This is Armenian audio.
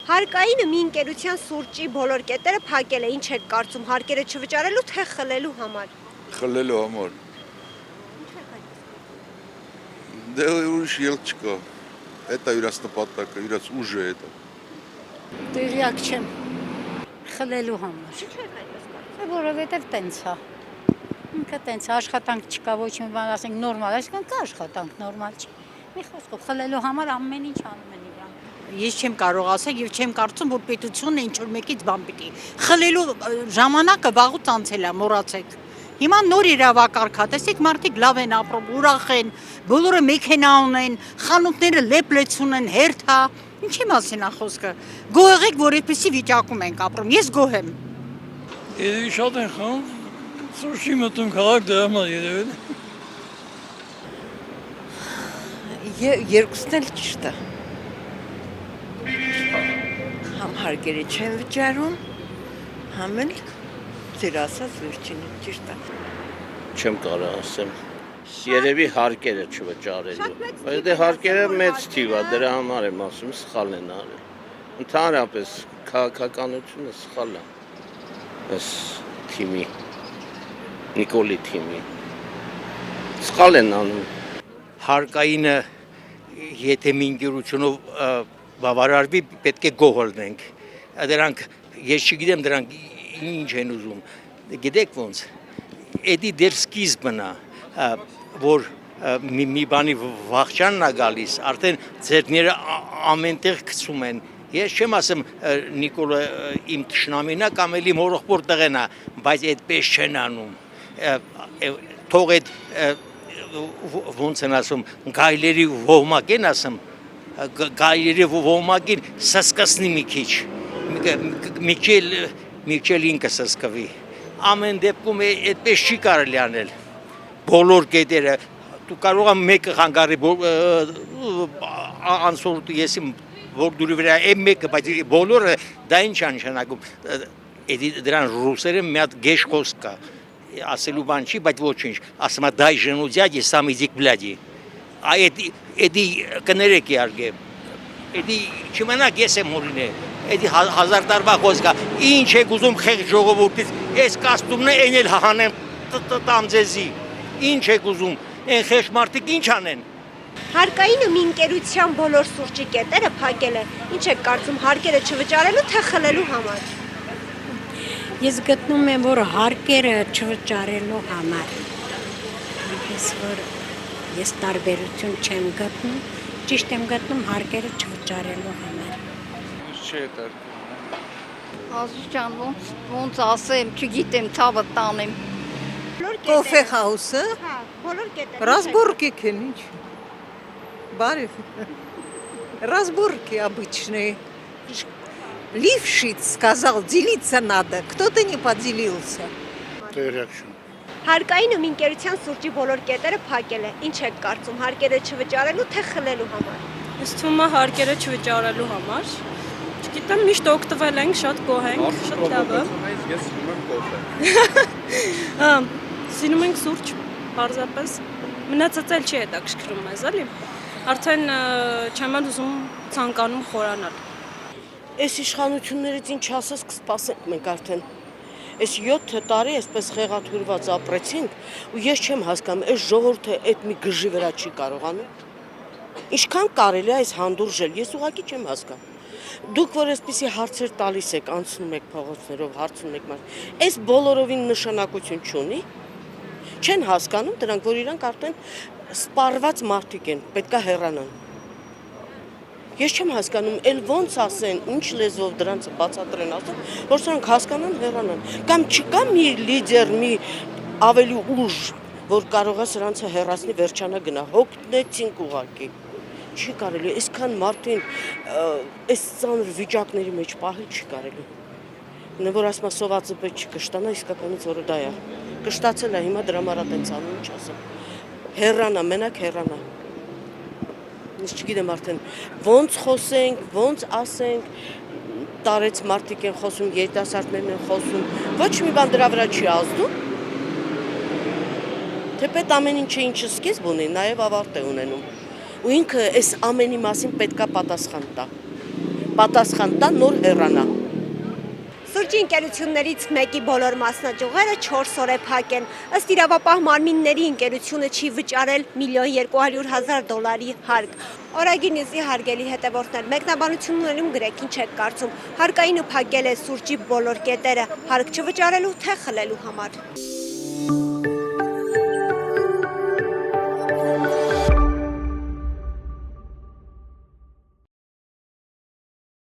Հարկայինը մի ընկերության սուրճի բոլոր կետերը փակել է, ինչ եք կարծում, հարկերը չվճարելու թե խլելու համար։ Խլելու համար։ Դե ուրիշ ելք չկա։ Էտա իրաց նպատակը, իրաց ուժը էտա։ Տեղյակ չեմ։ Խլելու համար։ Ինչու եք այդպես կարծում։ Որովհետև տենց է։ Ինքը տենց աշխատանք չկա, ոչ մի բան, ասենք նորմալ, այսինքն կա աշխատանք, նորմալ չի։ Մի խոսքով խլելու համար ամեն ինչ անում են իրան։ Ես չեմ կարող ասել եւ չեմ կարծում, որ պետությունը ինչ որ մեկից բան պիտի խլելու ժամանակը վաղուց անցել է, մոռացեք։ Հիմա նոր իրավակարգ է, տեսեք մարդիկ լավ են ապրում, ուրախ են, բոլորը մեքենա ունեն, խանութները լեփլեցուն են, հերթ է։ Ինչի մասին է խոսքը։ Գոհ եք, որ այդպեսի վիճակում ենք ապրում։ Ես գոհ եմ։ Երևի շատ են խաղում, սուրճի մտում քաղաք դրա համար երևել։ Երկուսն էլ ճիշտ է։ Համ հարկերը չեն վճարում, համ էլ ձեր ասած վերջինը ճիշտ է։ Չեմ կարող ասեմ։ Երևի հարկերը չվճարելու։ Բայց դե հարկերը մեծ թիվ է, դրա համար եմ ասում, սխալ են արել։ Ընդհանրապես քաղաքականությունը սխալ է։ Այս թիմի Նիկոլի թիմի սխալ են անում։ Հարկայինը եթե մի ընկերությունով բավարարվի, պետք է գոհ լինենք։ Դրանք ես չգիտեմ դրանք ինչ են ուզում։ Գիտեք ոնց։ Էդի դեր սկիզբն է, որ մի բանի վախճանն է գալիս, արդեն ձեռքները ամենտեղ գցում են։ Ես չեմ ասում Նիկոլը իմ թշնամին է կամ էլ իմ հորեղբոր տղեն է, բայց այդպես չեն անում։ Թող այդ ոնց են ասում, գայլերի ոհմակ են ասում, գայլերի ոհմակին սսկսնի մի քիչ, միքել ինքը սսկվի։ Ամեն դեպքում այդպես չի կարելի անել, բոլոր կետերը, դու կարող եմ մեկը խանգարի, անսորուտ ես իմ որդուրի վրա եմ մեկը, բայց բոլորը դա ինչ է նշանակում, դրան ռուսերեն մի հատ գեշ խոսք կա, ասելու բան չի, բայց ոչինչ, ասում է դայ ժենուդյադի, սամիզիկ բլյադի, էդի կներեք իարգե, էդի չմենակ ես եմ հորին է, էդի հազար տարվա խոսք է, ինչ եք ուզում խեղ ժողովորդից, ես կաստումն է են էլ հանեմ տամ ձեզի, ինչ եք ուզում, են խեշ մարդիկ ինչ անեն։ Հարկայինը մի ընկերության բոլոր սուրճի կետերը փակել է, ինչ եք կարծում, հարկերը չվճարելու թե խլելու համար։ Ես գտնում եմ, որ հարկերը չվճարելու համար։ Այնպես որ ես տարբերություն չեմ գտնում, ճիշտ եմ գտնում հարկերը չվճարելու համար։ Չէ տարկում։ Ազիզ ջան, ոնց ասեմ, չգիտեմ, ցավը տանեմ։ Կոֆե հաուսը, Հա, բոլոր կետերը։ разборки ինչ։ Բարև։ Разборки обычные. Лившиц сказал, делиться надо. Кто-то не поделился. Տեղյակ չեմ։ Հարկայինը մի ընկերության սուրճի բոլոր կետերը փակել է, ինչ եք կարծում, հարկերը չվճարելու թե խլելու համար։ Ես թվում է հարկերը չվճարելու համար։ Չգիտեմ, միշտ օգտվել ենք, շատ գոհ ենք, շատ լավ է։ Ես սիրում եմ կոֆե։ Հա, սիրում ենք սուրճ, պարզապես։ Մնացած էլ չի հետաքրքրում մեզ, էլի։ Արդեն չեմ ուզում ցանկանում խորանալ։ Այս իշխանություններից ինչ ասես կսպասենք մենք արդեն։ Այս 7 տարի այսպես խեղաթյուրված ապրեցինք ու ես չեմ հասկանում, այս ժողովուրդը այդ մի գժի վրա չի կարողանում։ Ինչքան կարելի է այս հանդուրժել, ես ուղղակի չեմ հասկանում։ Դուք որ այսպիսի հարցեր տալիս եք, անցնում եք փողոցներով, հարցնում եք մարդ, այս բոլորովին նշանակություն չունի։ Չեն հասկանում դրանք, որ իրանք արդեն սպառված մարդիկ են, պետքա հեռանան։ Ես չեմ հասկանում, էլ ոնց ասեն, ինչ լեզվով դրանց բացատրեն ասեն, որ սրանք հասկանան, հեռանան։ Կամ չկա մի լիդեր, մի ավելի ուժ, որ կարող է սրանցը հեռացնի, վերջանա գնա, հոգնեցինք ուղղակի։ Չի կարելի, այսքան մարդին այս ծանր վիճակների մեջ պահել չի կարելի։ Նա որ ասում է սովածը պետք չկշտանա, իսկականից որը դա է։ Կշտացել է, հիմա դրամարատենց անում, ինչ ասեմ։ Հեռանա, մենակ հեռանա։ Ես չգիտեմ արդեն ոնց խոսենք, ոնց ասենք, տարեց մարդիկ են խոսում, երիտասարդներն են խոսում, ոչ մի բան դրա վրա չի ազդում։ Թեպետ ամեն ինչը ինչը սկիզբ ունի, նաև ավարտ է ունենում։ Ու ինքը այս ամենի մասին պետքա պատասխան տա։ պատասխան տա, նոր հեռանա։ Սուրճի ընկերություններից մեկի բոլոր մասնաճյուղերը 4 օր է փակ են։ Ըստ իրավապահ մարմինների ընկերությունը չի վճարել $1.2 միլիոն հարկ։ Օրագիր նյուզի հարգելի հետևորդներ, մեկնաբանություններում գրեք ինչ եք կարծում։ Հարկայինը փակել է սուրճի բոլոր կետերը, հարկ չվճարելու թե խլելու համար։